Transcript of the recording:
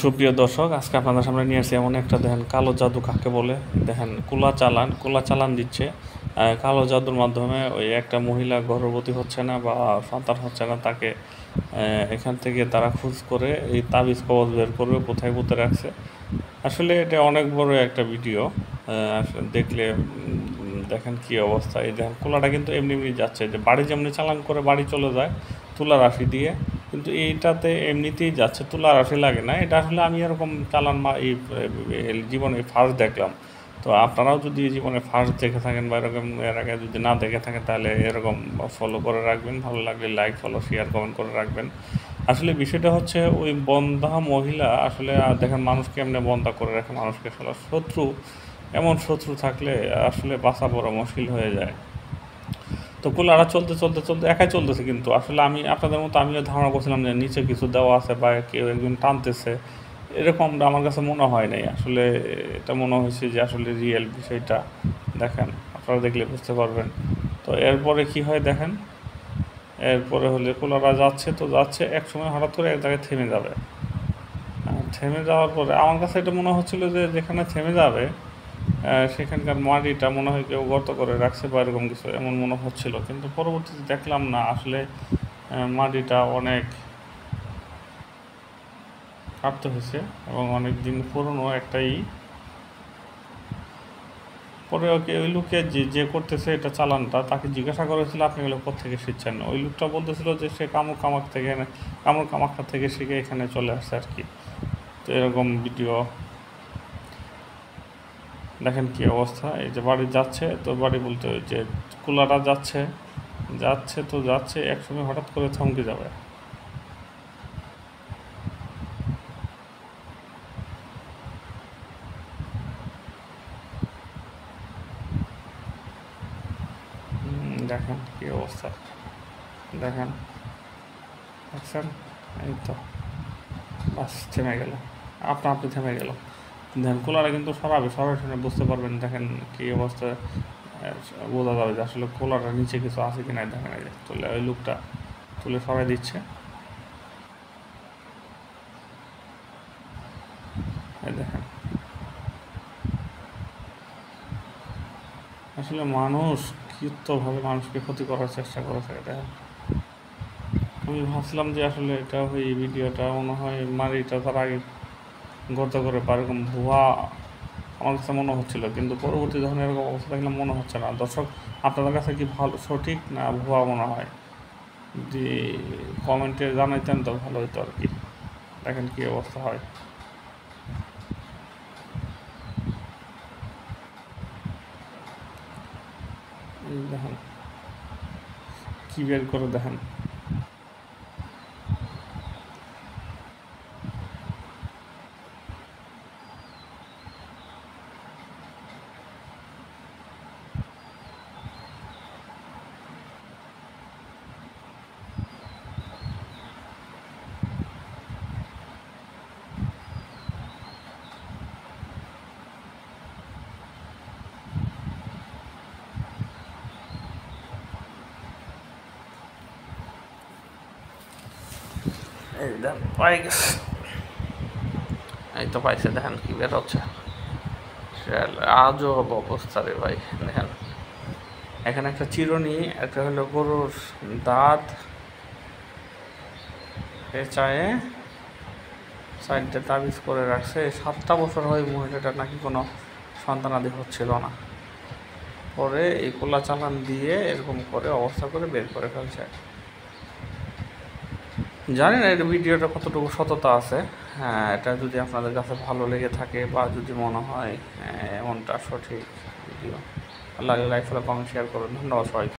সুপ্রিয় দর্শক, আজকে আপনাদের সামনে নিয়ে আসছি এমন একটা, দেখেন কালো জাদু কাকে বলে। দেখেন কুলা চালান দিচ্ছে। কালো জাদুর মাধ্যমে ওই একটা মহিলা গর্ভবতী হচ্ছে না বা সন্তান হচ্ছে না, তাকে এখান থেকে তারা খোঁজ করে এই তাবিজ কবজ বের করবে কোথায় পুঁতে রাখছে। আসলে এটা অনেক বড় একটা ভিডিও। দেখলে দেখেন কি অবস্থা। এই দেখেন কুলাটা কিন্তু এমনি এমনি যাচ্ছে, যে বাড়ি যেমনি চালান করে বাড়ি চলে যায় তুলা রাশি দিয়ে, কিন্তু এইটাতে এমনিতেই যাচ্ছে, তুলা রাশি লাগে না। এটা আসলে আমি এরকম চালান এই জীবনে ফার্স্ট দেখলাম। তো আপনারাও যদি জীবনে ফার্স্ট দেখে থাকেন বা এরকম এর আগে যদি না দেখে থাকেন, তাহলে এরকম ফলো করে রাখবেন। ভালো লাগলে লাইক, ফলো, শেয়ার, কমেন্ট করে রাখবেন। আসলে বিষয়টা হচ্ছে, ওই বন্ধা মহিলা আসলে দেখেন মানুষকে এমনি বন্ধা করে রাখে, মানুষকে আসলে শত্রু, এমন শত্রু থাকলে আসলে বাঁচা বড় মুশকিল হয়ে যায়। তো কুলারা চলতে চলতে চলতে একাই চলতেছে, কিন্তু আসলে আমি আপনাদের মতো আমিও ধারণা করছিলাম যে নিচে কিছু দেওয়া আছে বা কেউ একজন টানতেছে, এরকমটা আমার কাছে মনে হয় নাই। আসলে এটা মনে হয়েছে যে আসলে রিয়েল বিষয়টা। দেখেন, আপনারা দেখলে বুঝতে পারবেন। তো এরপরে কি হয় দেখেন, এরপরে হলে কুলারা যাচ্ছে তো যাচ্ছে, এক সময় হঠাৎ করে এক জায়গায় থেমে যাবে। থেমে যাওয়ার পরে আমার কাছে এটা মনে হচ্ছিল যে যেখানে থেমে যাবে সেখানকার মাটিটা মনে হয় কেউ গর্ত করে রাখছে বা এরকম কিছু, এমন মনে হচ্ছিল। কিন্তু পরবর্তীতে দেখলাম না, আসলে মাটিটা অনেক কাটতে হয়েছে এবং অনেক দিন পুরনো একটাই। পরে ওকে, ওই লোকে যে করতেছে এটা চালানটা, তাকে জিজ্ঞাসা করেছিল আপনি এগুলো কোথেকে শিখছেন। ওই লোকটা বলতেছিল যে সে কামড় কামাখ্যা থেকে শিখে এখানে চলে আসছে আর কি। তো এরকম ভিডিও দেখেন কি অবস্থা। এই যে বাড়ি যাচ্ছে, তো বাড়ি বলতে ওই যে কুলাটা যাচ্ছে যাচ্ছে তো যাচ্ছে, একসময় হঠাৎ করে থমকে যাবে। দেখেন কি অবস্থা, দেখেন, দেখছেন, এই তো বাস থেমে গেল, আপনি থেমে গেল। দেখেন কুলারা কিন্তু সরাসরি বুঝতে পারবেন। দেখেন কি অবস্থা, বোঝা যাবে যে আসলে কুলাটার নিচে কিছু আছে কি না। দেখেন এই যে তুলে, ওই লোকটা তুলে সরাই দিচ্ছে। এই দেখেন, আসলে মানুষ কীর্তভাবে মানুষকে ক্ষতি করার চেষ্টা করেছে। দেখেন, আমি ভাবছিলাম যে আসলে এটা এই ভিডিওটা মনে হয় মারিটা তার আগে গর্ত করে বা এরকম ভুয়া আমার কাছে মনে হচ্ছিল, কিন্তু পরবর্তী যখন এরকম অবস্থা দেখলাম মনে হচ্ছে না। দর্শক, আপনাদের কাছে কি ভালো সঠিক না ভুয়া মনে হয়, যদি কমেন্টে জানাইতেন তো ভালো হতো আর কি। দেখেন কী অবস্থা হয়। দেখেন কী বের করে, দেখেন এই দেখ পাই গেছে, এই তো পাইছে। দেখেন কি বের হচ্ছে, আজব অবস্থা রে ভাই। দেখেন এখানে একটা চিরুনি, একটা হলো গরুর দাঁত, এ চায়ে সাইডটা তাবিজ করে রাখছে। 7টা বছর হয় মহিলাটা নাকি কোনো সন্তানাদি হচ্ছিল না। পরে এই কোলা চালান দিয়ে এরকম করে অবস্থা করে বের করে ফেলছে। জানি না এর ভিডিওটা কতটুকু সততা আছে। হ্যাঁ, এটা যদি আপনাদের কাছে ভালো লেগে থাকে বা যদি মনে হয় এমনটা সঠিক video, like, follow, comment, share করুন। ধন্যবাদ সবাইকে।